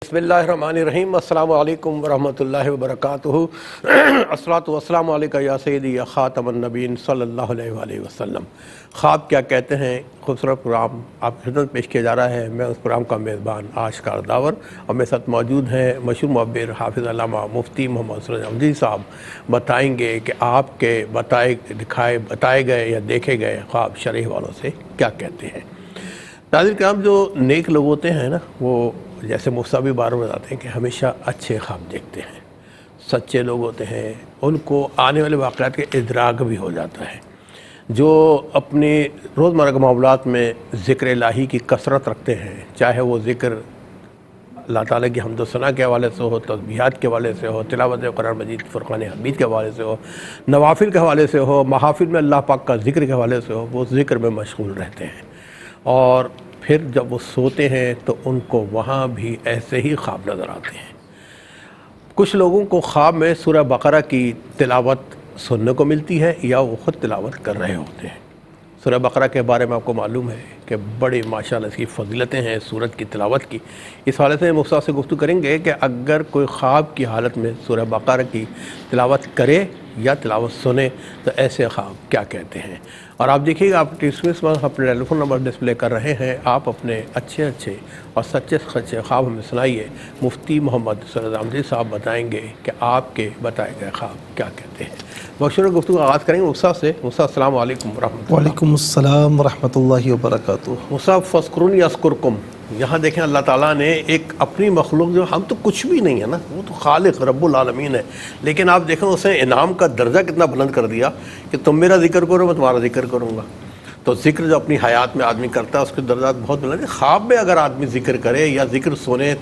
بسم اللہ الرحمن الرحیم، السلام علیکم ورحمۃ اللہ وبرکاتہ۔ الصلاۃ والسلام علیکہ یا سیدی یا خاتم النبیین صلی اللہ علیہ وآلہ وسلم۔ خواب کیا کہتے ہیں، خوبصورت پروگرام آپ کی خدمت پیش کیا جا رہا ہے۔ میں اس پروگرام کا میزبان آشکار داور، اور میرے ساتھ موجود ہیں مشہور معبر حافظ علامہ مفتی محمد سراج احمد جی صاحب۔ بتائیں گے کہ آپ کے بتائے گئے یا دیکھے گئے خواب شرح والوں سے کیا کہتے ہیں۔ ناظرین کرام، جو نیک لوگ ہوتے ہیں نا، وہ جیسے مفتی بھی بار بار بتاتے ہیں کہ ہمیشہ اچھے خواب دیکھتے ہیں۔ سچے لوگ ہوتے ہیں، ان کو آنے والے واقعات کے ادراک بھی ہو جاتا ہے۔ جو اپنے روزمرہ کے معاملات میں ذکر الہی کی کثرت رکھتے ہیں، چاہے وہ ذکر اللہ تعالیٰ کی حمد و ثنا کے حوالے سے ہو، تسبیحات کے حوالے سے ہو، تلاوت قرآن مجید فرقان حمید کے حوالے سے ہو، نوافل کے حوالے سے ہو، محافل میں اللہ پاک کا ذکر کے حوالے سے ہو، وہ ذکر میں مشغول رہتے ہیں۔ اور پھر جب وہ سوتے ہیں تو ان کو وہاں بھی ایسے ہی خواب نظر آتے ہیں۔ کچھ لوگوں کو خواب میں سورہ بقرہ کی تلاوت سننے کو ملتی ہے یا وہ خود تلاوت کر رہے ہوتے ہیں۔ سورہ بقرہ کے بارے میں آپ کو معلوم ہے کہ بڑی ماشاءاللہ اس کی فضیلتیں ہیں سورت کی تلاوت کی۔ اس حوالے سے مفتی سے گفتگو کریں گے کہ اگر کوئی خواب کی حالت میں سورہ بقرہ کی تلاوت کرے یا تلاوت سنے تو ایسے خواب کیا کہتے ہیں۔ اور آپ دیکھیے گا، آپ اس وقت اپنے ٹیلی فون نمبر ڈسپلے کر رہے ہیں، آپ اپنے اچھے اور سچے خواب ہمیں سنائیے۔ مفتی محمد سراج احمد جی صاحب بتائیں گے کہ آپ کے بتائے گئے خواب کیا کہتے ہیں۔ مشہور گفتگو آغاز کریں گے مفتی سے۔ مفتی السلام علیکم ورحمۃ اللہ۔ وعلیکم السلام ورحمۃ اللہ وبرکاتہ۔ مفتی فاذکرونی اذکرکم، یہاں دیکھیں اللہ تعالیٰ نے ایک اپنی مخلوق، جو ہم تو کچھ بھی نہیں ہے نا، وہ تو خالق رب العالمین ہے، لیکن آپ دیکھیں اسے انعام کا درجہ کتنا بلند کر دیا کہ تم میرا ذکر کرو میں تمہارا ذکر کروں گا۔ تو ذکر جو اپنی حیات میں آدمی کرتا ہے اس کے درجات بہت بلند ہیں۔ خواب میں اگر آدمی ذکر کرے یا ذکر سنے،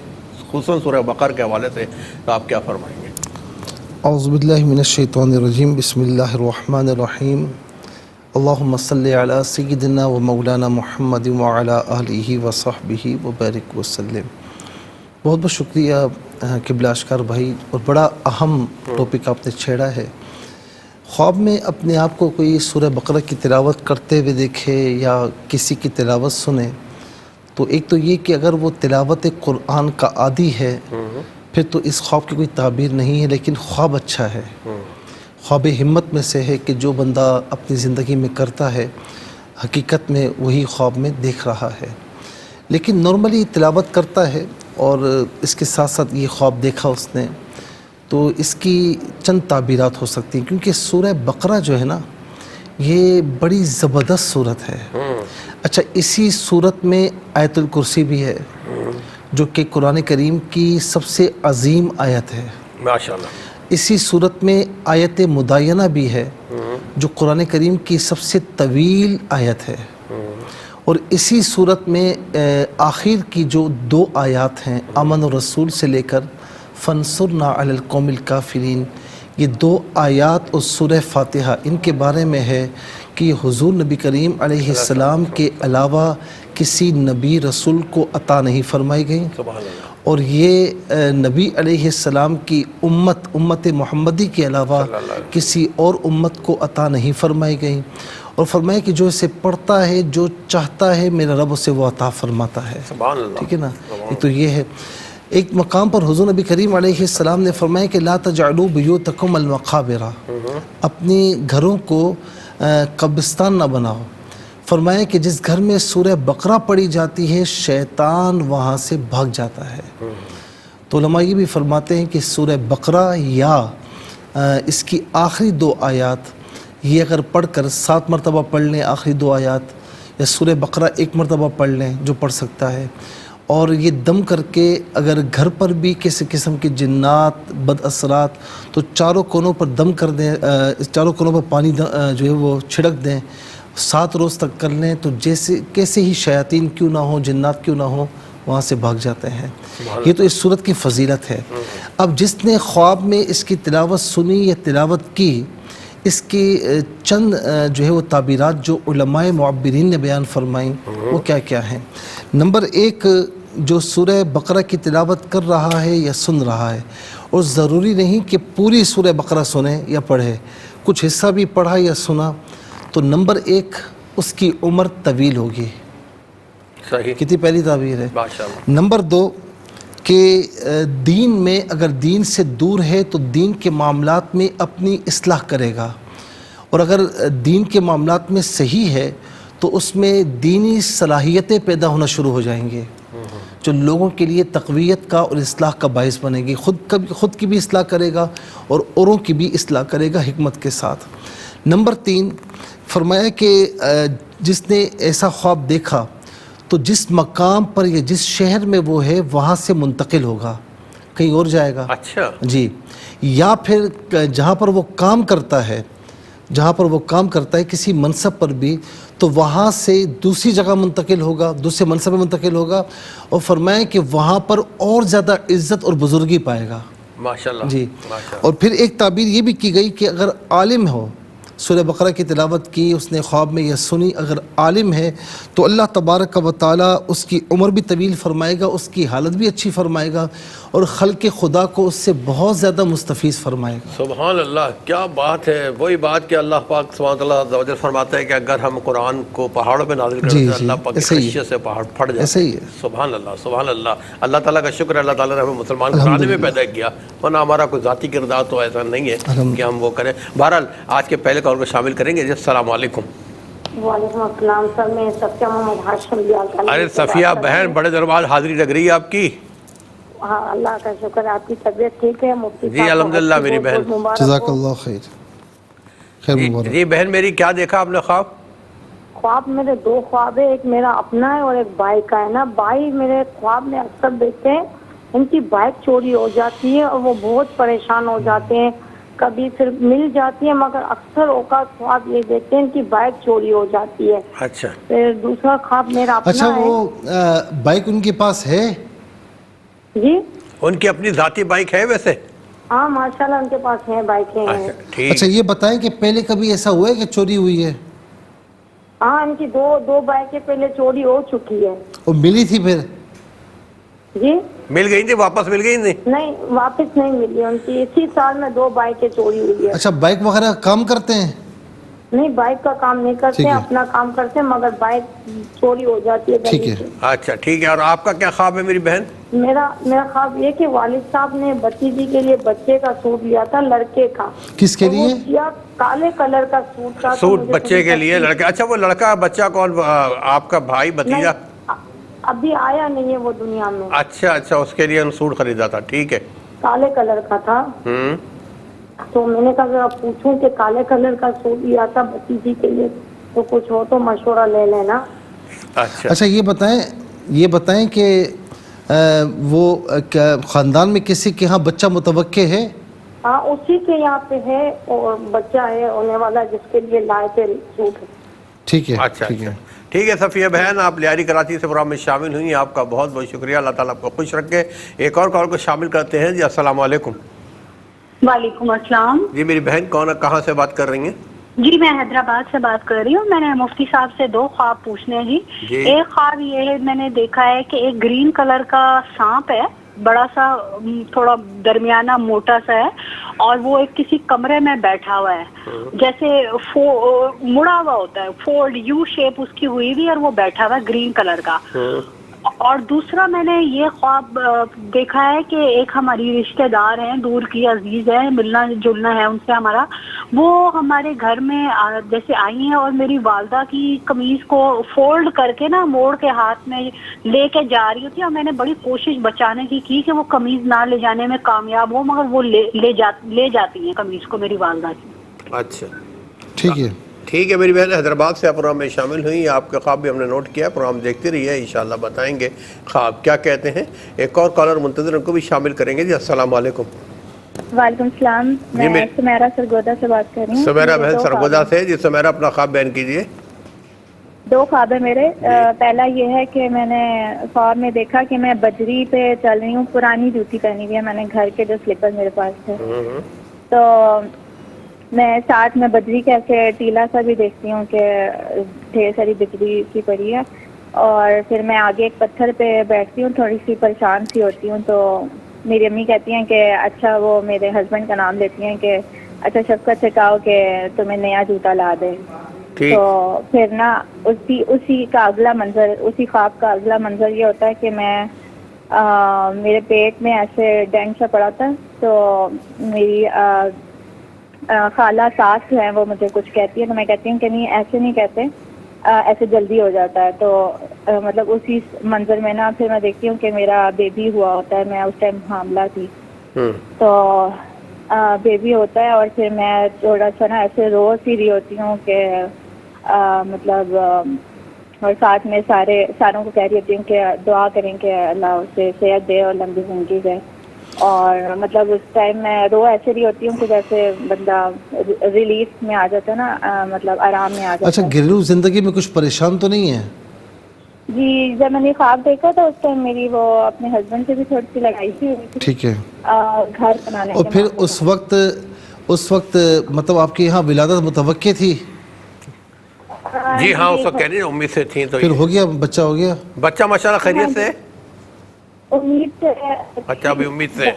خصوصاً سورہ بقرہ کے حوالے سے، تو آپ کیا فرمائیں گے؟ اعوذ باللہ من الشیطان الرجیم، بسم اللہ الرحمن الرحیم۔ اللہم صلی علی سیدنا و مولانا محمد وعلی آلہ وصحبہ وبارک وسلم۔ بہت بہت شکریہ قبلہ اشکار بھائی، اور بڑا اہم ٹاپک آپ نے چھیڑا ہے۔ خواب میں اپنے آپ کو کوئی سورہ بقرہ کی تلاوت کرتے ہوئے دیکھے یا کسی کی تلاوت سنے، تو ایک تو یہ کہ اگر وہ تلاوت قرآن کا عادی ہے پھر تو اس خواب کی کوئی تعبیر نہیں ہے، لیکن خواب اچھا ہے۔ خواب ہمت میں سے ہے کہ جو بندہ اپنی زندگی میں کرتا ہے حقیقت میں وہی خواب میں دیکھ رہا ہے۔ لیکن نارملی تلاوت کرتا ہے اور اس کے ساتھ ساتھ یہ خواب دیکھا اس نے، تو اس کی چند تعبیرات ہو سکتی ہیں، کیونکہ سورہ بقرہ جو ہے نا، یہ بڑی زبردست صورت ہے۔ اچھا، اسی صورت میں آیت الکرسی بھی ہے، جو کہ قرآن کریم کی سب سے عظیم آیت ہے۔ ماشاءاللہ۔ اسی صورت میں آیت مدینہ بھی ہے، جو قرآن کریم کی سب سے طویل آیت ہے۔ اور اسی صورت میں آخر کی جو دو آیات ہیں، آمن الرسول سے لے کر فانصرنا علی القوم الکافرین، یہ دو آیات اور سورہ فاتحہ، ان کے بارے میں ہے کہ حضور نبی کریم علیہ السلام کے علاوہ کسی نبی رسول کو عطا نہیں فرمائی گئیں، اور یہ نبی علیہ السلام کی امت محمدی کے علاوہ کسی اور امت کو عطا نہیں فرمائی گئیں، اور فرمایا کہ جو اسے پڑھتا ہے، جو چاہتا ہے، میرا رب اسے وہ عطا فرماتا ہے۔ سبحان اللہ۔ ٹھیک ہے نا، یہ تو یہ ہے۔ ایک مقام پر حضور نبی کریم علیہ السلام نے فرمایا کہ لا تجعلوا بیوتکم المقابر، اپنی گھروں کو قبرستان نہ بناؤ۔ فرمایا کہ جس گھر میں سورہ بقرہ پڑھی جاتی ہے شیطان وہاں سے بھاگ جاتا ہے۔ تو علماء یہ بھی فرماتے ہیں کہ سورہ بقرہ یا اس کی آخری دو آیات، یہ اگر پڑھ کر 7 مرتبہ پڑھ لیں آخری دو آیات، یا سورہ بقرہ 1 مرتبہ پڑھ لیں جو پڑھ سکتا ہے، اور یہ دم کر کے اگر گھر پر بھی کسی قسم کی جنات بد اثرات، تو چاروں کونوں پر دم کر دیں، چاروں کونوں پر پانی جو ہے وہ چھڑک دیں، 7 روز تک کر لیں، تو جیسے کیسے ہی شیاطین کیوں نہ ہوں، جنات کیوں نہ ہوں، وہاں سے بھاگ جاتے ہیں۔ یہ تو اس صورت کی فضیلت ہے۔ اب جس نے خواب میں اس کی تلاوت سنی یا تلاوت کی، اس کی چند جو ہے وہ تعبیرات جو علماء معبرین نے بیان فرمائیں، وہ کیا کیا ہیں۔ نمبر 1، جو سورہ بقرہ کی تلاوت کر رہا ہے یا سن رہا ہے، اور ضروری نہیں کہ پوری سورہ بقرہ سنے یا پڑھے، کچھ حصہ بھی پڑھا یا سنا، تو نمبر 1، اس کی عمر طویل ہوگی۔ صحیح، کتنی پہلی تعبیر ہے۔ ماشاءاللہ۔ نمبر 2، کہ دین میں اگر دین سے دور ہے تو دین کے معاملات میں اپنی اصلاح کرے گا، اور اگر دین کے معاملات میں صحیح ہے تو اس میں دینی صلاحیتیں پیدا ہونا شروع ہو جائیں گے جو لوگوں کے لیے تقویت کا اور اصلاح کا باعث بنے گی. خود کی بھی اصلاح کرے گا اور اوروں کی بھی اصلاح کرے گا حکمت کے ساتھ. نمبر 3 فرمایا کہ جس نے ایسا خواب دیکھا تو جس مقام پر یا جس شہر میں وہ ہے وہاں سے منتقل ہوگا، کہیں اور جائے گا. اچھا جی، یا پھر جہاں پر وہ کام کرتا ہے کسی منصب پر بھی، تو وہاں سے دوسری جگہ منتقل ہوگا، دوسرے منصب میں منتقل ہوگا، اور فرمایا کہ وہاں پر اور زیادہ عزت اور بزرگی پائے گا. ماشاءاللہ. جی. ماشاءاللہ. اور پھر ایک تعبیر یہ بھی کی گئی کہ اگر عالم ہو، سورہ بقرہ کی تلاوت کی اس نے خواب میں یہ سنی، اگر عالم ہے تو اللہ تبارک و تعالیٰ اس کی عمر بھی طویل فرمائے گا، اس کی حالت بھی اچھی فرمائے گا، اور خلق خدا کو اس سے بہت زیادہ مستفیض فرمائے گا. سبحان اللہ، کیا بات ہے. وہی بات کہ اللہ پاک سبحانہ تعالیٰ عز و جل فرماتا ہے کہ اگر ہم قرآن کو پہاڑوں پہ نازل کریں جی تو اللہ پاک کی ایسے ہی خشیت سے پہاڑ پھٹ جاتے ایسے ہی ہیں. ہے. سبحان اللہ سبحان اللہ. اللہ تعالیٰ کا شکر ہے، اللہ تعالیٰ نے ہمیں مسلمان قرآن میں پیدا کیا، ورنہ ہمارا کوئی ذاتی کردار تو ایسا نہیں ہے کہ ہم وہ کریں. بہرحال آج کے پہلے کال کو شامل کریں گے. جی السلام علیکم. وعلیکم السلام سر. میں صفیہ محمد ہاشم بیال. ارے صفیہ بہن، بڑے دنوں بعد حاضری لگ رہی ہے آپ کی. ہاں اللہ کا شکر ہے. آپ کی طبیعت ٹھیک ہے؟ مفتی جی الحمدللہ میری بہن. جزاک اللہ خیر. خیر مبارک. جی بہن میری، کیا دیکھا آپ نے خواب؟ خواب میرے 2 خواب ہے، ایک میرا اپنا ہے اور ایک بھائی کا ہے نا. بھائی میرے خواب میں اکثر دیکھتے ہیں ان کی بائک چوری ہو جاتی ہے اور وہ بہت پریشان ہو جاتے ہیں. کبھی پھر مل جاتی ہے، مگر اکثر اوقات خواب یہ دیکھتے ہیں ان کی بائک چوری ہو جاتی ہے. اچھا. پھر دوسرا خواب میرا اچھا، اپنا ہے. وہ بائک ان کے پاس ہے؟ جی ان کی اپنی ذاتی بائک ہے ویسے؟ ہاں ماشاءاللہ ان کے پاس ہیں، بائکیں ہیں. اچھا ٹھیک. اچھا یہ بتائیں کہ پہلے کبھی ایسا ہوا ہے کہ چوری ہوئی ہے؟ ہاں ان کی دو بائکیں پہلے چوری ہو چکی ہے. اور ملی تھی پھر؟ جی مل گئی تھی، واپس مل گئی نہیں؟ نہیں واپس نہیں ملی ان کی. اسی سال میں 2 بائکیں چوری ہوئی ہے. اچھا بائک وغیرہ کام کرتے ہیں؟ نہیں بائک کا کام نہیں کرتے ٹھیک ہیں، ہے. اپنا کام کرتے ہیں، مگر بائک چوری ہو جاتی ہے ٹھیک گلی ہے. سے. اچھا ٹھیک ہے. اور آپ کا کیا خواب ہے میری بہن؟ میرا خواب یہ کہ والد صاحب نے بھتیجی کے لیے بچے کا سوٹ لیا تھا، لڑکے کا. کس کے اور وہ لیے؟ سیاہ کالے کلر کا سوٹ تھا. تو سوٹ مجھے بچے تھوڑی کے لیے تکلیف- لڑکا. اچھا وہ لڑکا بچہ کون، آپ کا بھائی بھتیجا؟ نہیں ابھی آیا نہیں ہے وہ دنیا میں. اچھا اچھا، اس کے لیے ہم سوٹ خریدا تھا. ٹھیک ہے. کالے کلر کا تھا. تو میں نے کہا ذرا پوچھوں کہ کالے کلر کا سوٹ لیا تھا بھتیجی کے لیے، تو کچھ ہو تو مشورہ لے لینا. اچھا اچھا یہ بتائیں کہ وہ خاندان میں کسی کے ہاں بچہ متوقع ہے؟ ہاں اسی کے یہاں پہ ہے، اور بچہ ہے ہونے والا جس کے لیے لائے تھے سوٹ. ٹھیک ہے. اچھا ٹھیک اچھا ہے. ٹھیک ہے. صفیہ بہن آپ لیاری کراچی سے پروگرام میں شامل ہوئی، آپ کا بہت بہت شکریہ. اللہ تعالیٰ آپ کو خوش رکھے. ایک اور کال کو شامل کرتے ہیں. جی السلام علیکم. وعلیکم السلام. جی میری بہن کون، کہاں سے بات کر رہی ہیں؟ جی میں حیدرآباد سے بات کر رہی ہوں. میں نے مفتی صاحب سے 2 خواب پوچھنے ہیں. جی. ایک خواب یہ ہے، میں نے دیکھا ہے کہ ایک گرین کلر کا سانپ ہے، بڑا سا، تھوڑا درمیانہ موٹا سا ہے، اور وہ ایک کسی کمرے میں بیٹھا ہوا ہے، جیسے مڑا ہوا ہوتا ہے، فولڈ یو شیپ اس کی ہوئی ہوئی، اور وہ بیٹھا ہوا ہے گرین کلر کا. اور دوسرا میں نے یہ خواب دیکھا ہے کہ ایک ہماری رشتہ دار ہیں، دور کی عزیز ہے، ملنا جلنا ہے ان سے ہمارا، وہ ہمارے گھر میں جیسے آئی ہیں اور میری والدہ کی قمیض کو فولڈ کر کے نا موڑ کے ہاتھ میں لے کے جا رہی ہوتی ہے، اور میں نے بڑی کوشش بچانے کی کہ وہ قمیض نہ لے جانے میں کامیاب ہو، مگر وہ لے جاتی ہیں قمیض کو میری والدہ کی. اچھا ٹھیک ہے. ٹھیک ہے میری بہن، حیدرآباد سے آپ پروگرام میں شامل ہوئی. آپ کے خواب بھی ہم نے نوٹ کیا. پروگرام دیکھتے رہیے، انشاءاللہ بتائیں گے خواب کیا کہتے ہیں. ایک اور کالر منتظر، ان کو بھی شامل کریں گے. جی السلام علیکم. وعلیکم السلام. میں سمیرہ سرگودا سے بات کر رہی ہوں. سمیرہ بہن سرگودا سے. جی سمیرہ اپنا خواب بیان کیجیے. 2 خواب ہے میرے. پہلا یہ ہے کہ میں نے خواب میں دیکھا کہ میں بجری پہ چل رہی ہوں، پرانی جوتی پہنی ہوئی ہے میں نے، گھر کے جو سلیپر میرے پاس تھے، تو میں ساتھ میں بجری کا ایسے ٹیلا سا بھی دیکھتی ہوں کہ ڈھیر ساری بجری کی پڑی ہے، اور پھر میں آگے ایک پتھر پہ بیٹھتی ہوں، تھوڑی سی پریشان سی ہوتی ہوں، تو میری امی کہتی ہیں کہ اچھا، وہ میرے ہسبینڈ کا نام لیتی ہیں کہ اچھا شفقت سے کہو کہ تمہیں نیا جوتا لا دے. تو پھر نا اسی کا اگلا منظر، اسی خواب کا اگلا منظر یہ ہوتا ہے کہ میں میرے پیٹ میں ایسے ڈینگ سا پڑا تھا. تو میری خالہ ساس جو ہے وہ مجھے کچھ کہتی ہے تو میں کہتی ہوں کہ نہیں ایسے نہیں کہتے, ایسے جلدی ہو جاتا ہے. تو مطلب اسی منظر میں نا پھر میں دیکھتی ہوں کہ میرا بیبی ہوا ہوتا ہے. میں اس ٹائم حاملہ تھی. تو بیبی ہوتا ہے اور پھر میں تھوڑا سا نا ایسے رو سی رہی ہوتی ہوں کہ مطلب اور ساتھ میں ساروں کو کہہ رہی ہوتی ہوں کہ دعا کریں کہ اللہ اسے صحت دے اور لمبی زندگی دے. اور مطلب اس ٹائم میں رو ایسے رہی ہوتی ہوں کہ جیسے بندہ ریلیف میں آ جاتا ہے نا, مطلب آرام میں آ جاتا ہے. اچھا, گھریلو زندگی میں کچھ پریشان تو نہیں ہے؟ جی, جب میں نے خواب دیکھا تھا اس ٹائم میری وہ اپنے ہسبینڈ سے بھی تھوڑی سی لڑائی سی ہوئی تھی. ٹھیک ہے. گھر بنانے اور کے پھر معاملے اس وقت مطلب آپ کے یہاں ولادت متوقع تھی؟ جی ہاں, اس وقت کہہ رہی امید سے تھیں. تو پھر ہو گیا بچہ؟ ہو گیا بچہ ماشاءاللہ خیریت سے؟ امید سے. اچھا, ابھی امید سے.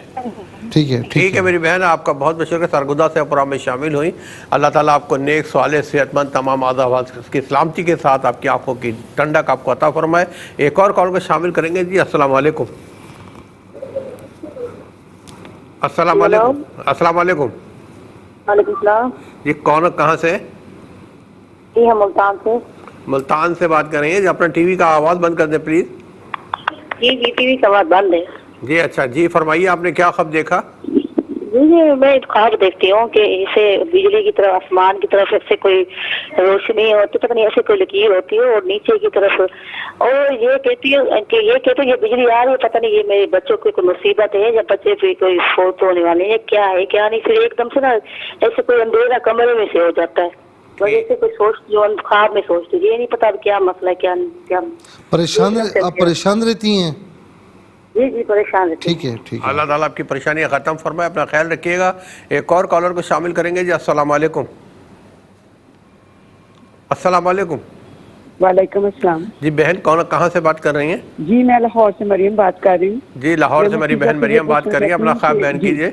ٹھیک ہے. ٹھیک ہے میری بہن, آپ کا بہت بہت شکریہ, سرگزا سے پروگرام میں شامل ہوئی. اللہ تعالیٰ آپ کو نیک صالح صحت مند تمام آزاد کی سلامتی کے ساتھ آپ کی آنکھوں کی ٹھنڈک آپ کو عطا فرمائے. ایک اور کال کو شامل کریں گے. جی السلام علیکم. السلام علیکم. السلام علیکم. وعلیکم السلام. جی کون, کہاں سے؟ جی ہم ملتان سے. ملتان سے بات کر رہی ہیں. جی اپنا ٹی وی کا آواز بند کر دیں پلیز. جی ٹی وی کا آواز بند ہے. جی اچھا, جی فرمائیے آپ نے کیا خواب دیکھا؟ جی میں خواب دیکھتی ہوں کہ اسے بجلی کی طرف, آسمان کی طرف ایسے کوئی روشنی ہوتی, پتہ نہیں ایسے کوئی لکیر ہوتی ہے اور نیچے کی طرف, اور یہ کہتی ہے کہ یہ بجلی آ رہی ہے, پتہ نہیں یہ میرے بچوں کی کوئی مصیبت ہے یا بچے پہ کوئی فوت ہونے والے ہیں, کیا ہے کیا نہیں. پھر ایک دم سے نا ایسے کوئی اندھیرا کمرے میں سے ہو جاتا ہے. وجہ سے کوئی سوچ جو خواب میں سوچتی, یہ نہیں پتا کیا مسئلہ ہے کیا آپ پریشان رہتی ہیں؟ جی پریشان رہتی. ٹھیک ہے. ٹھیک ہے. اللہ تعالیٰ آپ کی پریشانیاں ختم فرمائے. اپنا خیال رکھیے گا. ایک اور کالر کو شامل کریں گے. جی السلام علیکم. السلام علیکم. وعلیکم السلام. جی بہن کون, کہاں سے بات کر رہی ہیں؟ جی میں لاہور سے مریم بات کر رہی ہوں. جی لاہور سے میری بہن مریم بات کر رہی ہیں. اپنا خواب بیان کیجیے.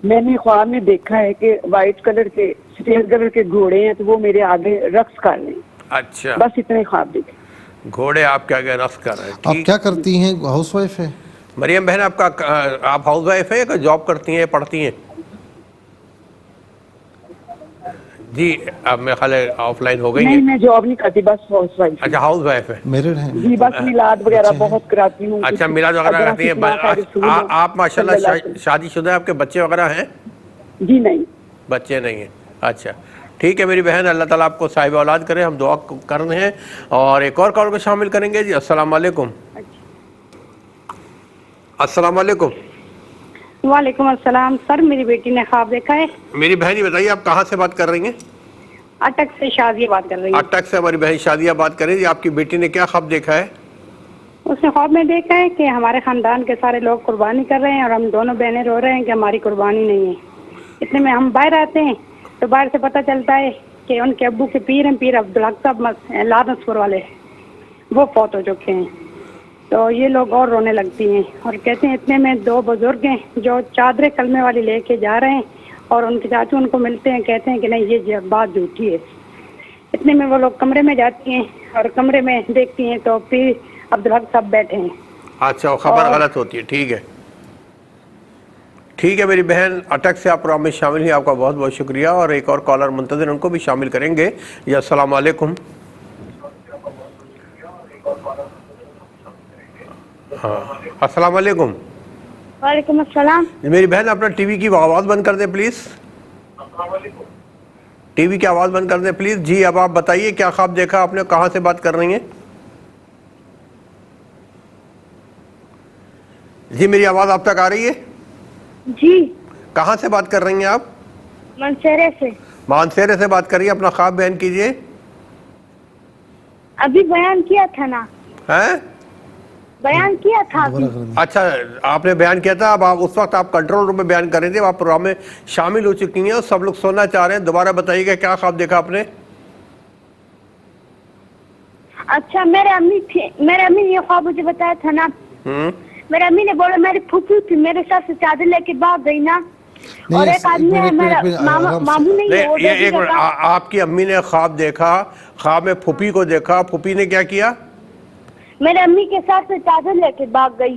میں نے خواب میں دیکھا ہے کہ وائٹ کلر کے سفید کلر کے گھوڑے ہیں تو وہ میرے آگے رقص کر رہے ہیں. اچھا, بس اتنے خواب دیکھے. گھوڑے آپ کے آگے رقص کر رہے ہیں. آپ کیا کرتی ہیں؟ ہاؤس وائف ہے؟ مریم بہن آپ ہاؤس وائف ہیں یا جاب کرتی ہیں, پڑھتی ہیں؟ جی اب میں خیال آف لائن ہو گئی ہیں. نہیں میں جاب نہیں کرتی, بس ہاؤس وائف. اچھا ہاؤس وائف ہے. میرڈ ہیں؟ جی بس میلاد وغیرہ بہت کراتی ہوں. اچھا میلاد وغیرہ کرتی ہیں. آپ ماشاءاللہ شادی شدہ ہیں, آپ کے بچے وغیرہ ہیں؟ جی نہیں, بچے نہیں ہیں. اچھا ٹھیک ہے میری بہن, اللہ تعالیٰ آپ کو صاحب اولاد کرے, ہم دعا کر رہے ہیں. اور ایک اور کال کو شامل کریں گے. جی السلام علیکم. السلام علیکم. وعلیکم السلام. سر میری بیٹی نے خواب دیکھا ہے. میری بہن یہ بتائیے آپ کہاں سے بات کر رہی ہیں؟ اٹک سے شادیہ بات کر رہی ہیں. اٹک سے ہماری بہن شادیہ بات کر رہی ہیں. آپ کی بیٹی نے کیا خواب دیکھا ہے؟ اس نے خواب میں دیکھا ہے کہ ہمارے خاندان کے سارے لوگ قربانی کر رہے ہیں اور ہم دونوں بہنیں رو رہے ہیں کہ ہماری قربانی نہیں ہے. اتنے میں ہم باہر آتے ہیں تو باہر سے پتہ چلتا ہے کہ ان کے ابو کے پیر ہیں, پیر عبدالحق صاحب لادنس پور والے, وہ فوت ہو چکے ہیں. تو یہ لوگ اور رونے لگتی ہیں اور کہتے ہیں اتنے میں دو بزرگ ہیں جو چادریں کلمے والی لے کے جا رہے ہیں اور ان کے چاچو ان کو ملتے ہیں, کہتے ہیں کہ نہیں یہ بات جھوٹی ہے. اتنے میں وہ لوگ کمرے میں جاتی ہیں اور کمرے میں دیکھتی ہیں تو پیر عبدالحق صاحب بیٹھے ہیں. اچھا خبر غلط ہوتی ہے. ٹھیک ہے ٹھیک ہے میری بہن اٹک سے آپ پروگرام میں شامل ہوئی, آپ کا بہت بہت شکریہ. اور ایک اور کالر منتظر, ان کو بھی شامل کریں گے. جی السلام علیکم. ہاں السلام علیکم. وعلیکم السلام. میری بہن اپنا ٹی وی کی آواز بند کر دیں پلیز. ٹی وی کی آواز بند کر دیں پلیز. جی اب آپ بتائیے کیا خواب دیکھا آپ نے, کہاں سے بات کر رہی ہیں؟ جی میری آواز آپ تک آ رہی ہے؟ جی. کہاں سے بات کر رہی ہیں آپ؟ منسیرے سے. مانسیرے سے بات کر رہی ہیں. اپنا خواب بیان کیجئے. ابھی بیان کیا تھا نا. ہیں؟ بیان کیا تھا ابھی. اچھا آپ نے بیان کیا تھا. اب آپ اس وقت آپ کنٹرول روم میں بیان کر رہے تھے, آپ پروگرام میں شامل ہو چکی ہیں اور سب لوگ سننا چاہ رہے ہیں. دوبارہ بتائیے گا کیا خواب دیکھا آپ نے؟ اچھا میرے امی نے یہ خواب مجھے بتایا تھا نا. میرے امی نے بولا میری پھوپھی تھی میرے ساتھ سے چادر لے کے بھاگ گئی نا, اور ایک آدمی ہے میرا ماموں نہیں ہے. ایک منٹ, آپ کی امی نے خواب دیکھا, خواب میں پھوپھی کو دیکھا, پھوپھی نے کیا کیا؟ میرے امی کے ساتھ سے چادر لے کے بھاگ گئی.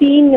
3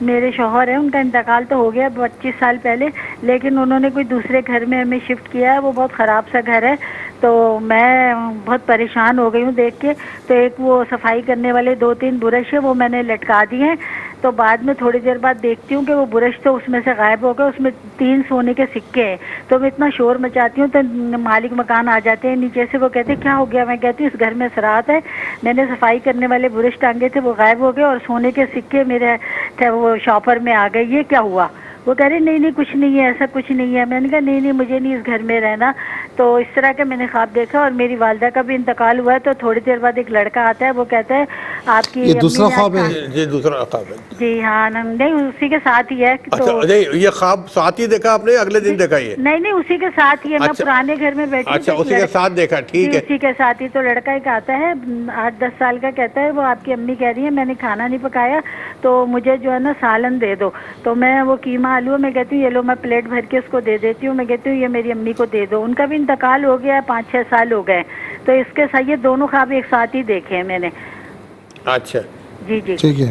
میرے شوہر ہیں، ان کا انتقال تو ہو گیا 25 سال پہلے، لیکن انہوں نے کوئی دوسرے گھر میں ہمیں شفٹ کیا ہے، وہ بہت خراب سا گھر ہے، تو میں بہت پریشان ہو گئی ہوں دیکھ کے. تو ایک وہ صفائی کرنے والے 2-3 برش ہے وہ میں نے لٹکا دیے ہیں. تو بعد میں تھوڑی دیر بعد دیکھتی ہوں کہ وہ برش تو اس میں سے غائب ہو گئے، اس میں 3 سونے کے سکے ہیں. تو میں اتنا شور مچاتی ہوں تو مالک مکان آ جاتے ہیں نیچے سے، وہ کہتے ہیں کیا ہو گیا؟ میں کہتی ہوں اس گھر میں سرات ہے، میں نے صفائی کرنے والے برش ٹانگے تھے وہ غائب ہو گئے اور سونے کے سکے میرے وہ شاپر میں آ گئے، یہ کیا ہوا؟ وہ کہہ رہے نہیں کچھ نہیں ہے، ایسا کچھ نہیں ہے. میں نے کہا نہیں مجھے نہیں اس گھر میں رہنا. تو اس طرح کا میں نے خواب دیکھا. اور میری والدہ کا بھی انتقال ہوا ہے، تو تھوڑی دیر بعد ایک لڑکا آتا ہے، وہ کہتا ہے آپ کی یہ دوسرا امی خواب نے ہے؟ جی دوسرا خواب ہے. جی ہاں نہیں اسی کے ساتھ ہی ہے. اچھا تو نہیں یہ خواب ساتھ ہی دیکھا آپ نے، اگلے دن دیکھا یہ؟ نہیں اسی کے ساتھ ہی ہے. میں اچھا پرانے گھر میں بیٹھی ہوں اچھا تو ایک اسی کے ساتھ دیکھا، جی ٹھیک ہے. اسی کے ساتھ ہی. تو لڑکا ایک آتا ہے 8-10 سال کا، کہتا ہے وہ آپ کی امی کہہ رہی ہیں میں نے کھانا نہیں پکایا تو مجھے جو ہے نا سالن دے دو. تو میں وہ قیمہ آلو میں کہتی ہوں یہ لو، میں پلیٹ بھر کے اس کو دے دیتی ہوں. میں کہتی ہوں یہ میری امی کو دے دو. ان کا بھی انتقال ہو گیا ہے، 5-6 سال ہو گئے. تو اس کے ساتھ یہ دونوں خواب ایک ساتھ ہی دیکھے ہیں میں نے. اچھا جی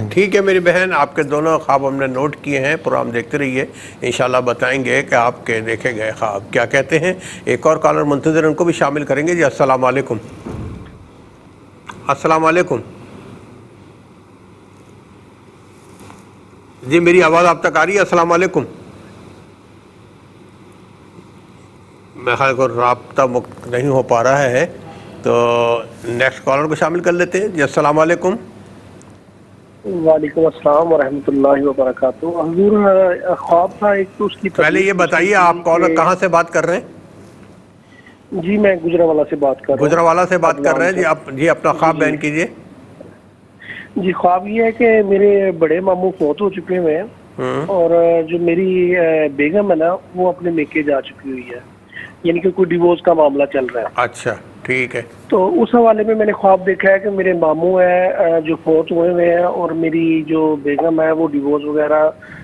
ٹھیک ہے میری بہن، آپ کے دونوں خواب ہم نے نوٹ کیے ہیں. پروگرام دیکھتے رہیے، انشاءاللہ بتائیں گے کہ آپ کے دیکھے گئے خواب کیا کہتے ہیں. ایک اور کالر منتظر، ان کو بھی شامل کریں گے. جی السلام علیکم. السلام علیکم. جی میری آواز آپ تک آ رہی ہے؟ السلام علیکم. میں خیال کو رابطہ نہیں ہو پا رہا ہے، تو نیکسٹ کالر کو شامل کر لیتے ہیں. جی السلام علیکم. وعلیکم السلام ورحمۃ اللہ وبرکاتہ. حضور خواب تھا ایک تو اس کی پہلے یہ بتائیے آپ کالر کہاں سے بات کر رہے ہیں؟ جی میں گجرانوالہ سے بات کر رہا ہوں. گجرانوالہ سے بات کر رہے ہیں. جی آپ اپنا خواب بیان کیجیے. جی خواب یہ ہے کہ میرے بڑے ماموں فوت ہو چکے ہوئے ہیں، اور جو میری بیگم ہے نا وہ اپنے میکے جا چکی ہوئی ہے، یعنی کہ کوئی ڈیورس کا معاملہ چل رہا ہے. اچھا ٹھیک ہے. تو اس حوالے میں نے خواب دیکھا ہے کہ میرے ماموں ہیں جو فوت ہوئے ہوئے ہیں، اور میری جو بیگم ہے وہ ڈیورس وغیرہ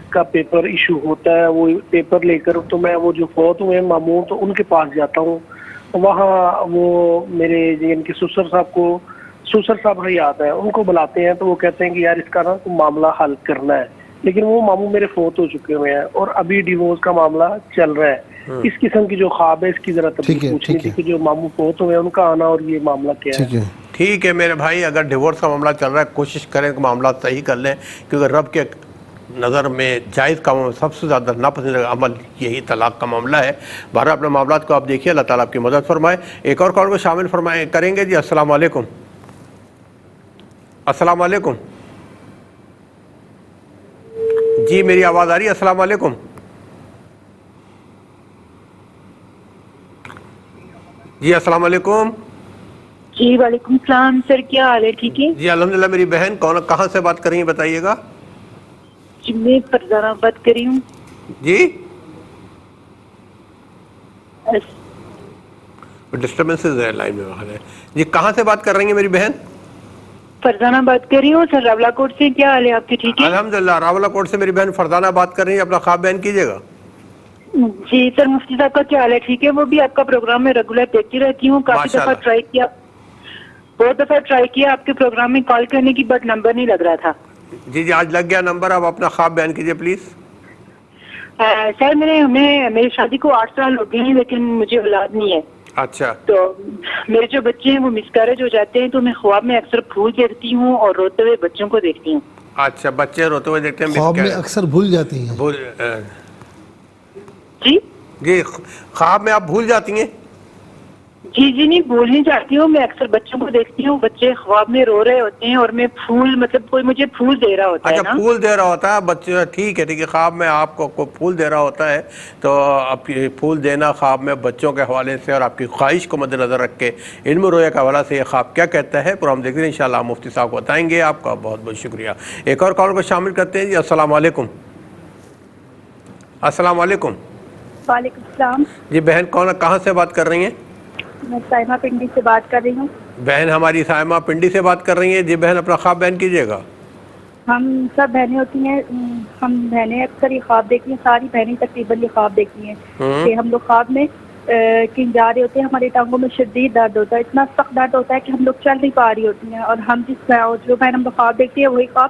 کا پیپر ایشو ہوتا ہے، وہ پیپر لے کر تو میں وہ جو فوت ہوئے ہیں ماموں تو ان کے پاس جاتا ہوں. وہاں وہ میرے یعنی کہ سسر صاحب حیات ہیں، ان کو بلاتے ہیں تو وہ کہتے ہیں کہ یار اس کا نا تو معاملہ حل کرنا ہے. لیکن وہ ماموں میرے فوت ہو چکے ہوئے ہیں اور ابھی ڈیورس کا معاملہ چل رہا ہے. اس قسم کی جو خواب ہے اس کی ذرا تفصیل پوچھنی تھی کہ جو ماموں فوت ہوئے ہیں ان کا آنا اور یہ معاملہ کیا ہے. ٹھیک ہے میرے بھائی، اگر ڈیورس کا معاملہ چل رہا ہے کوشش کریں کہ معاملات صحیح کر لیں، کیونکہ رب کے نظر میں جائز کاموں میں سب سے زیادہ ناپسندیدہ عمل یہی طلاق کا معاملہ ہے. بہرحال اپنے معاملات کو آپ دیکھیے، اللہ تعالیٰ آپ کی مدد فرمائے. ایک اور کال کو شامل کریں گے. جی السلام علیکم. السلام علیکم. جی میری آواز آ رہی ہے؟ السلام علیکم. جی السلام علیکم. جی وعلیکم السلام سر، کیا حال ہے؟ ٹھیک ہے جی الحمدللہ. میری بہن کہاں سے بات کر رہی ہیں بتائیے گا؟ جی میں فرزانہ بات کر رہی ہوں. جی ڈسٹربنسز ہے لائن میں. جی کہاں سے بات کر رہی ہیں میری بہن؟ فرزانہ بات کر رہی ہوں سر، راولا کوٹ سے. کیا حال ہے آپ کے؟ ٹھیک ہے الحمدللہ. راولا کوٹ سے میری بہن فرزانہ بات کر رہی ہیں. اپنا خواب بیان کیجیے گا. جی سر مفتی صاحب کا کیا حال ہے؟ ٹھیک ہے. وہ بھی آپ کا پروگرام میں ریگولر دیکھتی رہتی ہوں. کافی دفعہ ٹرائی کیا، بہت دفعہ ٹرائی کیا آپ کے پروگرام میں کال کرنے کی، بٹ نمبر نہیں لگ رہا تھا. جی آج لگ گیا نمبر. آپ اپنا خواب بیان کیجیے پلیز. سر میری شادی کو 8 سال ہو گئے ہیں، لیکن مجھے اولاد نہیں ہے. اچھا. تو میرے جو بچے ہیں وہ مس کیریج ہو جاتے ہیں، تو میں خواب میں اکثر پھول دیکھتی ہوں اور روتے ہوئے بچوں کو دیکھتی ہوں. اچھا بچے روتے ہوئے دیکھتے ہیں، خواب میں اکثر بھول جاتی ہیں؟ جی خواب میں آپ بھول جاتی ہیں؟ جی نہیں بھولنی چاہتی ہوں. میں اکثر بچوں کو دیکھتی ہوں، بچے خواب میں رو رہے ہوتے ہیں اور میں پھول، مطلب کوئی مجھے پھول دے رہا ہوتا ہے. اچھا پھول دے رہا ہوتا ہے بچے. ٹھیک ہے خواب میں آپ کو پھول دے رہا ہوتا ہے، تو آپ کی پھول دینا خواب میں بچوں کے حوالے سے اور آپ کی خواہش کو مد نظر رکھ کے علم رویا کے حوالے سے یہ خواب کیا کہتا ہے پروگرام دیکھ رہے ہیں. انشاءاللہ مفتی صاحب کو بتائیں گے. آپ کا بہت بہت شکریہ. ایک اور کال کو شامل کرتے ہیں. جی السلام علیکم. السلام علیکم. وعلیکم السلام. جی بہن کہاں سے بات کر رہی ہیں؟ میں سائمہ پنڈی سے بات کر رہی ہوں. بہن ہماری سائمہ پنڈی سے بات کر رہی ہیں. جی بہن اپنا خواب بیان کیجیے گا. ہم سب بہنیں ہوتی ہیں، ہم بہنیں اکثر یہ خواب دیکھتی ہیں، ساری بہنیں تقریباً یہ خواب دیکھتی ہیں کہ ہم لوگ خواب میں کہیں جا رہے ہوتے ہیں، ہماری ٹانگوں میں شدید درد ہوتا ہے، اتنا سخت درد ہوتا ہے کہ ہم لوگ چل نہیں پا رہی ہوتی ہیں، اور ہم جو بہن ہم لوگ خواب دیکھتی ہیں وہی خواب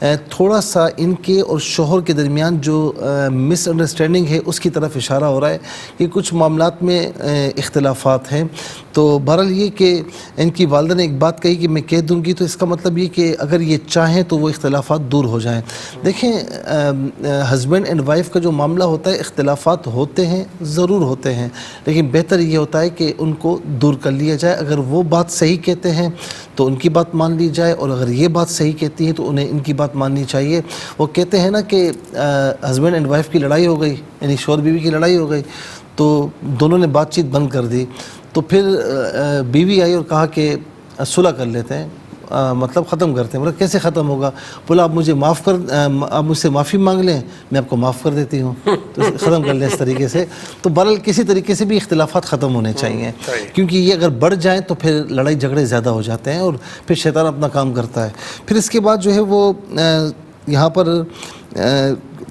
تھوڑا سا ان کے اور شوہر کے درمیان جو مس انڈرسٹینڈنگ ہے اس کی طرف اشارہ ہو رہا ہے کہ کچھ معاملات میں اختلافات ہیں. تو بہرحال یہ کہ ان کی والدہ نے ایک بات کہی کہ میں کہہ دوں گی، تو اس کا مطلب یہ کہ اگر یہ چاہیں تو وہ اختلافات دور ہو جائیں. دیکھیں ہسبینڈ اینڈ وائف کا جو معاملہ ہوتا ہے، اختلافات ہوتے ہیں، ضرور ہوتے ہیں، لیکن بہتر یہ ہوتا ہے کہ ان کو دور کر لیا جائے. اگر وہ بات صحیح کہتے ہیں تو ان کی بات مان لی جائے، اور اگر یہ بات صحیح کہتی ہے تو انہیں ان کی بات ماننی چاہیے. وہ کہتے ہیں نا کہ ہسبینڈ اینڈ وائف کی لڑائی ہو گئی، یعنی شوہر بیوی کی لڑائی ہو گئی، تو دونوں نے بات چیت بند کر دی. تو پھر بیوی آئی اور کہا کہ صلح کر لیتے ہیں، مطلب ختم کرتے ہیں. مطلب کیسے ختم ہوگا؟ بولا آپ مجھے معاف کر، آپ مجھ سے معافی مانگ لیں، میں آپ کو معاف کر دیتی ہوں، تو ختم کر لیں اس طریقے سے. تو بہرحال کسی طریقے سے بھی اختلافات ختم ہونے چاہیے، کیونکہ یہ اگر بڑھ جائیں تو پھر لڑائی جھگڑے زیادہ ہو جاتے ہیں اور پھر شیطان اپنا کام کرتا ہے. پھر اس کے بعد جو ہے وہ یہاں پر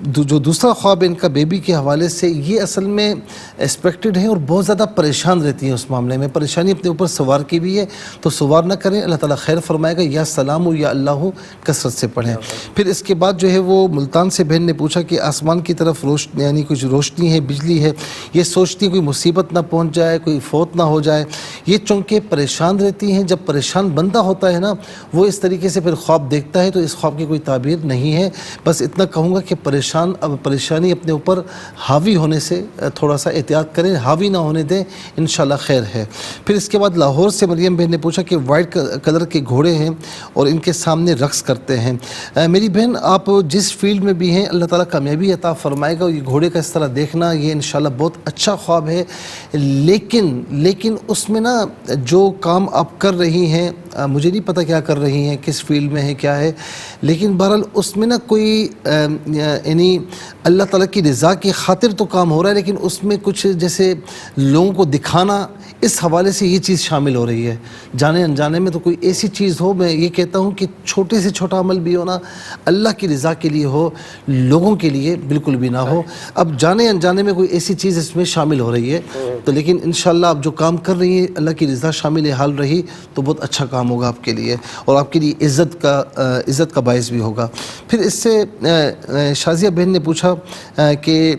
جو دوسرا خواب ان کا بیبی کے حوالے سے، یہ اصل میں ایکسپیکٹڈ ہے اور بہت زیادہ پریشان رہتی ہیں اس معاملے میں. پریشانی اپنے اوپر سوار کی بھی ہے، تو سوار نہ کریں، اللہ تعالیٰ خیر فرمائے گا. یا سلام یا اللہ کثرت سے پڑھیں. پھر اس کے بعد جو ہے وہ ملتان سے بہن نے پوچھا کہ آسمان کی طرف روشنی، یعنی کچھ روشنی ہے، بجلی ہے، یہ سوچتی کوئی مصیبت نہ پہنچ جائے، کوئی فوت نہ ہو جائے. یہ چونکہ پریشان رہتی ہیں. جب پریشان بندہ ہوتا ہے نا، وہ اس طریقے سے پھر خواب دیکھتا ہے، تو اس خواب کی کوئی تعبیر نہیں ہے. بس اتنا کہوں گا کہ پریشانی اپنے اوپر حاوی ہونے سے تھوڑا سا احتیاط کریں، حاوی نہ ہونے دیں، انشاءاللہ خیر ہے. پھر اس کے بعد لاہور سے مریم بہن نے پوچھا کہ وائٹ کلر کے گھوڑے ہیں اور ان کے سامنے رقص کرتے ہیں. میری بہن، آپ جس فیلڈ میں بھی ہیں، اللہ تعالیٰ کامیابی عطا فرمائے گا. یہ گھوڑے کا اس طرح دیکھنا، یہ انشاءاللہ بہت اچھا خواب ہے. لیکن اس میں نا جو کام آپ کر رہی ہیں، مجھے نہیں پتہ کیا کر رہی ہیں، کس فیلڈ میں ہے، کیا ہے، لیکن بہرحال اس میں نا کوئی یعنی اللہ تعالیٰ کی رضا کی خاطر تو کام ہو رہا ہے، لیکن اس میں کچھ جیسے لوگوں کو دکھانا، اس حوالے سے یہ چیز شامل ہو رہی ہے. جانے انجانے میں تو کوئی ایسی چیز ہو، میں یہ کہتا ہوں کہ چھوٹے سے چھوٹا عمل بھی ہونا اللہ کی رضا کے لیے ہو، لوگوں کے لیے بالکل بھی نہ ہو. اب جانے انجانے میں کوئی ایسی چیز اس میں شامل ہو رہی ہے، تو لیکن انشاءاللہ آپ جو کام کر رہی ہیں، اللہ کی رضا شامل حال رہی تو بہت اچھا کام ہوگا آپ کے لیے، اور آپ کے لیے عزت کا باعث بھی ہوگا. پھر اس سے شازیہ بہن نے پوچھا کہ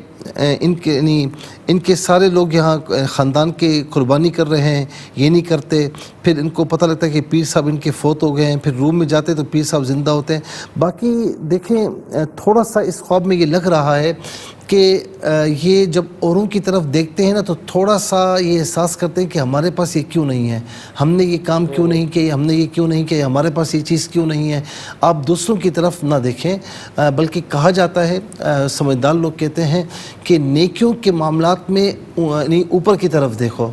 ان کے سارے لوگ یہاں خاندان کے قربانی کر رہے ہیں، یہ نہیں کرتے. پھر ان کو پتہ لگتا ہے کہ پیر صاحب ان کے فوت ہو گئے ہیں، پھر روم میں جاتے تو پیر صاحب زندہ ہوتے ہیں. باقی دیکھیں، تھوڑا سا اس خواب میں یہ لگ رہا ہے کہ یہ جب اوروں کی طرف دیکھتے ہیں نا، تو تھوڑا سا یہ احساس کرتے ہیں کہ ہمارے پاس یہ کیوں نہیں ہے، ہم نے یہ کام کیوں نہیں کیا، ہم نے یہ کیوں نہیں کیا، ہمارے پاس یہ چیز کیوں نہیں ہے. آپ دوسروں کی طرف نہ دیکھیں، بلکہ کہا جاتا ہے، سمجھدار لوگ کہتے ہیں کہ نیکیوں کے معاملات میں اوپر کی طرف دیکھو،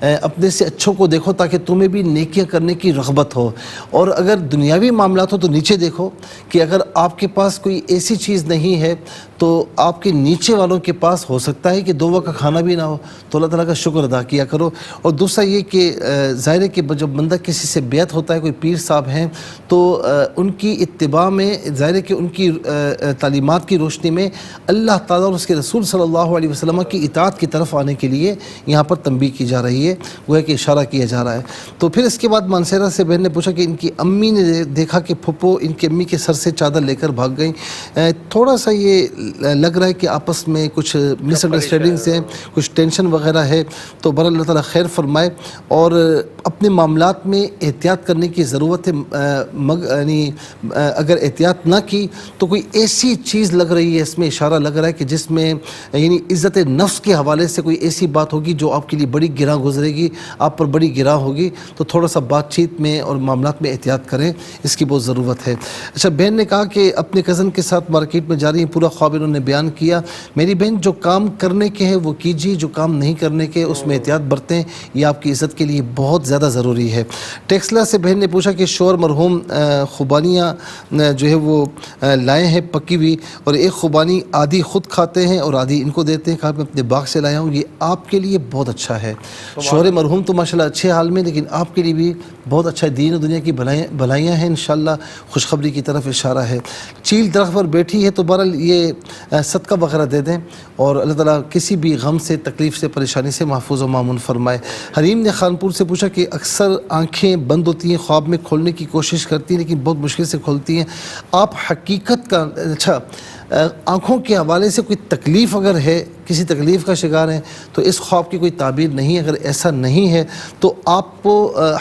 اپنے سے اچھوں کو دیکھو، تاکہ تمہیں بھی نیکیاں کرنے کی رغبت ہو. اور اگر دنیاوی معاملات ہو تو نیچے دیکھو، کہ اگر آپ کے پاس کوئی ایسی چیز نہیں ہے تو آپ کے نیچے والوں کے پاس ہو سکتا ہے کہ 2 وقت کا کھانا بھی نہ ہو، تو اللہ تعالیٰ کا شکر ادا کیا کرو. اور دوسرا یہ کہ ظاہر ہے کہ جب بندہ کسی سے بیعت ہوتا ہے، کوئی پیر صاحب ہیں، تو ان کی اتباع میں ظاہر ہے کہ ان کی تعلیمات کی روشنی میں اللہ تعالیٰ اور اس کے رسول صلی اللہ علیہ وسلم کی اطاعت کی طرف آنے کے لیے یہاں پر تنبیہ کی جا رہی ہے، وہ ہے کہ اشارہ کیا جا رہا ہے. تو پھر اس کے بعد مانسیرہ سے بہن نے پوچھا کہ ان کی امی نے دیکھا کہ پھپھو ان کی امی کے سر سے چادر لے کر بھاگ گئیں. تھوڑا سا یہ لگ رہا ہے کہ آپس میں کچھ مس انڈرسٹینڈنگس ہیں، کچھ ٹینشن وغیرہ ہے. تو بہرحال اللہ تعالیٰ خیر فرمائے، اور اپنے معاملات میں احتیاط کرنے کی ضرورت ہے. یعنی اگر احتیاط نہ کی تو کوئی ایسی چیز لگ رہی ہے، اس میں اشارہ لگ رہا ہے کہ جس میں یعنی عزت نفس کے حوالے سے کوئی ایسی بات ہوگی جو آپ کے لیے بڑی گراں گزرے گی، آپ پر بڑی گراں ہوگی. تو تھوڑا سا بات چیت میں اور معاملات میں احتیاط کریں، اس کی بہت ضرورت ہے. اچھا، بہن نے کہا کہ اپنے کزن کے ساتھ مارکیٹ میں جا رہی ہیں، پورا خواب انہوں نے بیان کیا. میری بہن، جو کام کرنے کے ہیں وہ کیجیے، جو کام نہیں کرنے کے اس میں احتیاط برتیں، یہ آپ کی عزت کے لیے بہت زیادہ ضروری ہے. ٹیکسلا سے بہن نے پوچھا کہ شوہر مرحوم خوبانیاں جو ہے وہ لائے ہیں پکی ہوئی، اور ایک خوبانی آدھی خود کھاتے ہیں اور آدھی ان کو دیتے ہیں. کہا میں اپنے باغ سے لایا ہوں، یہ آپ کے لیے بہت اچھا ہے. شوہر مرحوم تو ماشاءاللہ اچھے حال میں، لیکن آپ کے لیے بھی بہت اچھا دین و دنیا کی بھلائیاں ہیں، انشاءاللہ خوشخبری کی طرف اشارہ ہے۔ چیل درخت پر بیٹھی ہے تو بہرحال یہ صدقہ وغیرہ دے دیں اور اللہ تعالیٰ کسی بھی غم سے، تکلیف سے، پریشانی سے محفوظ و مامون فرمائے۔ حریم نے خانپور سے پوچھا کہ اکثر آنکھیں بند ہوتی ہیں، خواب میں کھولنے کی کوشش کرتی ہیں لیکن بہت مشکل سے کھولتی ہیں، آپ حقیقت کا آنکھوں کے حوالے سے کوئی تکلیف اگر ہے، کسی تکلیف کا شکار ہیں تو اس خواب کی کوئی تعبیر نہیں، اگر ایسا نہیں ہے تو آپ کو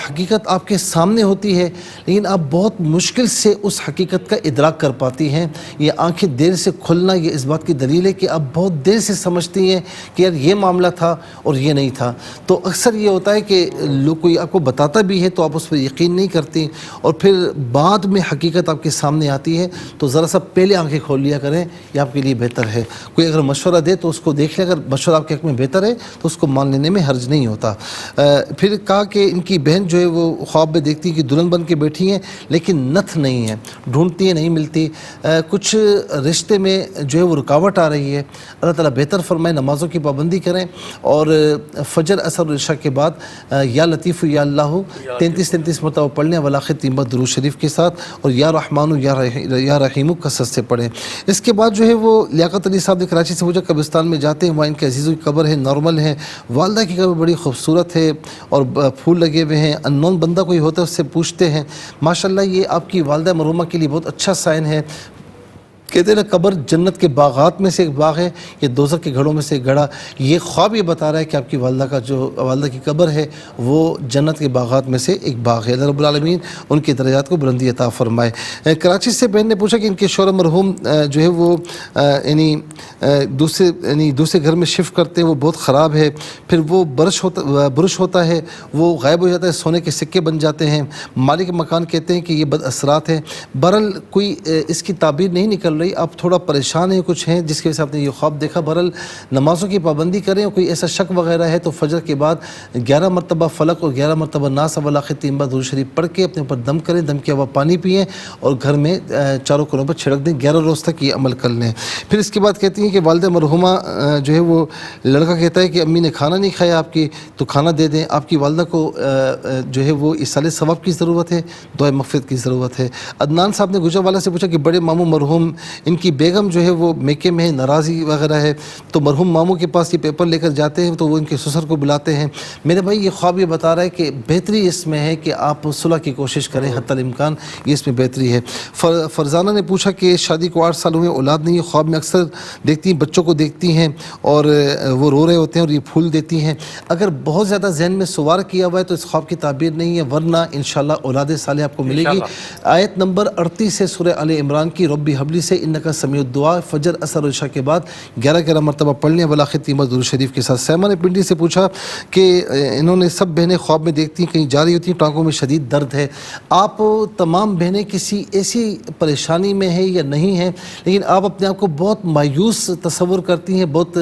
حقیقت آپ کے سامنے ہوتی ہے لیکن آپ بہت مشکل سے اس حقیقت کا ادراک کر پاتی ہیں۔ یہ آنکھیں دیر سے کھلنا یہ اس بات کی دلیل ہے کہ آپ بہت دیر سے سمجھتی ہیں کہ یار یہ معاملہ تھا اور یہ نہیں تھا۔ تو اکثر یہ ہوتا ہے کہ لوگ کوئی آپ کو بتاتا بھی ہے تو آپ اس پر یقین نہیں کرتی اور پھر بعد میں حقیقت آپ کے سامنے آتی ہے، تو ذرا سا پہلے آنکھیں کھول لیا کریں، یہ آپ کے لیے بہتر ہے۔ کوئی اگر مشورہ دے تو اس کو دیکھ لیں، اگر مشورہ آپ کے حق میں بہتر ہے تو اس کو مان لینے میں حرج نہیں ہوتا۔ پھر کہا کہ ان کی بہن جو ہے وہ خواب میں دیکھتی کہ دلہن بن کے بیٹھی ہیں لیکن نتھ نہیں ہے، ڈھونڈتی ہیں نہیں ملتی، کچھ رشتے میں جو ہے وہ رکاوٹ آ رہی ہے۔ اللہ تعالیٰ بہتر فرمائے، نمازوں کی پابندی کریں اور فجر، عصر اور عشاء کے بعد یا لطیف یا اللہ 33 مرتبہ پڑھ لیں، ولاخر 3 بار درود شریف کے ساتھ، اور یا رحمان یا رحیم کثرت سے پڑھیں۔ اس کے بعد جو ہے وہ لیاقت علی صاحب نے کراچی سے پوچھا، قبرستان میں جاتے ہیں، وہاں ان کے عزیزوں کی قبر ہے، نارمل ہے، والدہ کی قبر بڑی خوبصورت ہے اور پھول لگے ہوئے ہیں، ان نون بندہ کوئی ہوتا ہے اس سے پوچھتے ہیں، ماشاءاللہ یہ آپ کی والدہ مرحومہ کے لیے بہت اچھا سائن ہے۔ کہتے ہیں نا قبر جنت کے باغات میں سے ایک باغ ہے، یہ دوزخ کے گھڑوں میں سے ایک گھڑا، یہ خواب یہ بتا رہا ہے کہ آپ کی والدہ کی قبر ہے وہ جنت کے باغات میں سے ایک باغ ہے۔ اللہ رب العالمین ان کے درجات کو بلندی عطا فرمائے۔ کراچی سے بہن نے پوچھا کہ ان کے شوہر مرحوم جو ہے وہ دوسرے گھر میں شفٹ کرتے ہیں، وہ بہت خراب ہے، پھر وہ برش ہوتا ہے، وہ غائب ہو جاتا ہے، سونے کے سکے بن جاتے ہیں، مالک مکان کہتے ہیں کہ یہ بد اثرات ہیں۔ بہرحال کوئی اس کی تعبیر نہیں نکل رہی، آپ تھوڑا پریشان ہیں، کچھ ہیں جس کی وجہ سے آپ نے یہ خواب دیکھا۔ بہرحال نمازوں کی پابندی کریں، اور کوئی ایسا شک وغیرہ ہے تو فجر کے بعد 11 مرتبہ فلق اور 11 مرتبہ ناس ولاخر 3 بار درود شریف پڑھ کے اپنے اوپر دم کریں، دم کے علاوہ پانی پئیں اور گھر میں چاروں کونوں پر چھڑک دیں، 11 روز تک یہ عمل کر لیں۔ پھر اس کے بعد کہتی ہیں کہ والدہ مرحومہ جو ہے وہ لڑکا کہتا ہے کہ امی نے کھانا نہیں کھایا آپ کی تو کھانا دے دیں، آپ کی والدہ کو جو ہے وہ ایصال ثواب کی ضرورت ہے، دعائے مغفرت کی ضرورت ہے۔ عدنان صاحب نے گجرانوالہ سے پوچھا کہ بڑے ماموں مرحوم ان کی بیگم جو ہے وہ میکے میں ہے، ناراضی وغیرہ ہے، تو مرحوم ماموں کے پاس یہ پیپر لے کر جاتے ہیں تو وہ ان کے سسر کو بلاتے ہیں۔ میرے بھائی یہ خواب یہ بتا رہا ہے کہ بہتری اس میں ہے کہ آپ صلح کی کوشش کریں حتی الامکان، یہ اس میں بہتری ہے۔ فرزانہ نے پوچھا کہ شادی کو 8 سال ہوئے، اولاد نہیں ہے، خواب میں اکثر دیکھتی ہیں بچوں کو دیکھتی ہیں اور وہ رو رہے ہوتے ہیں اور یہ پھول دیتی ہیں، اگر بہت زیادہ ذہن میں سوار کیا ہوا ہے تو اس خواب کی تعبیر نہیں ہے، ورنہ انشاءاللہ اولاد صالح آپ کو ملے گی۔ آیت نمبر 38 سے سورہ آل عمران کی ربی حبلی سے انکا سمیع الدعاء، فجر، عصر اور عشاء کے بعد 11 مرتبہ پڑھ لیں ولاخر 3 بار درود شریف کے ساتھ۔ سیما نے پنڈی سے پوچھا کہ انہوں نے سب بہنیں خواب میں دیکھتی ہیں کہیں جا رہی ہوتی ہیں، ٹانگوں میں شدید درد ہے۔ آپ تمام بہنیں کسی ایسی پریشانی میں ہیں یا نہیں ہیں، لیکن آپ اپنے آپ کو بہت مایوس تصور کرتی ہیں، بہت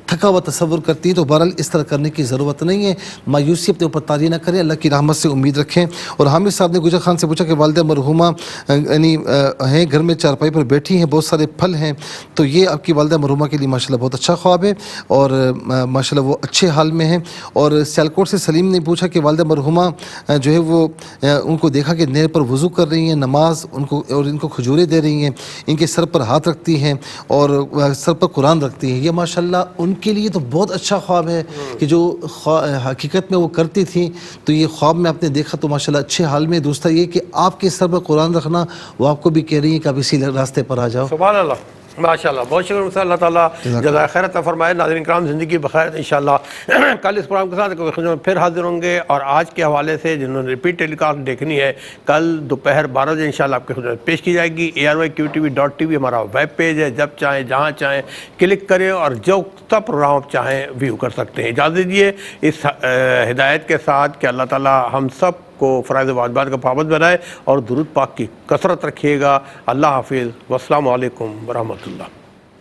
تھکا ہوا تصور کرتی ہیں، تو بہرحال اس طرح کرنے کی ضرورت نہیں ہے، مایوسی اپنے اوپر طاری نہ کریں، اللہ کی رحمت سے امید رکھیں۔ اور حامد صاحب نے گجر خان سے پوچھا کہ والدہ مرحومہ یعنی ہیں گھر میں چارپائی پر بیٹھی ہیں، بہت سارے پھل ہیں، تو یہ آپ کی والدہ مرحومہ کے لیے ماشاءاللہ بہت اچھا خواب ہے اور ماشاءاللہ وہ اچھے حال میں ہیں۔ اور سیالکوٹ سے سلیم نے پوچھا کہ والدہ مرحومہ جو ہے وہ ان کو دیکھا کہ نہر پر وضو کر رہی ہیں، نماز ان کو کھجوریں دے رہی ہیں، ان کے سر پر ہاتھ رکھتی ہیں اور سر پر قرآن رکھتی ہیں، یہ ماشاءاللہ ان کے لیے تو بہت اچھا خواب ہے کہ جو حقیقت میں وہ کرتی تھیں تو یہ خواب میں آپ نے دیکھا تو ماشاءاللہ اچھے حال میں۔ دوسرا یہ کہ آپ کے سر پر قرآن رکھنا وہ آپ کو بھی کہہ رہی ہیں کہ آپ اسی راستے پر آ جاؤ۔ سبحان اللہ، ماشاءاللہ، بہت شکریہ، اللہ تعالیٰ جزائے خیر عطا فرمائے۔ ناظرین کرام، زندگی بخیر، انشاءاللہ کل اس پروگرام کے ساتھ پھر حاضر ہوں گے، اور آج کے حوالے سے جنہوں نے ریپیٹ ٹیلی کاسٹ دیکھنی ہے کل دوپہر 12 بجے انشاءاللہ آپ کے خدمت پیش کی جائے گی۔ ARYQTV.tv ہمارا ویب پیج ہے، جب چاہیں جہاں چاہیں کلک کریں اور جو سب پروگرام آپ چاہیں ویو کر سکتے ہیں۔ اجازت دیجیے اس ہدایت کے ساتھ کہ اللہ تعالیٰ ہم سب کو فرائض واجبات کا پابند بنائے اور درود پاک کی کثرت رکھیے گا۔ اللہ حافظ، والسلام علیکم ورحمۃ اللہ۔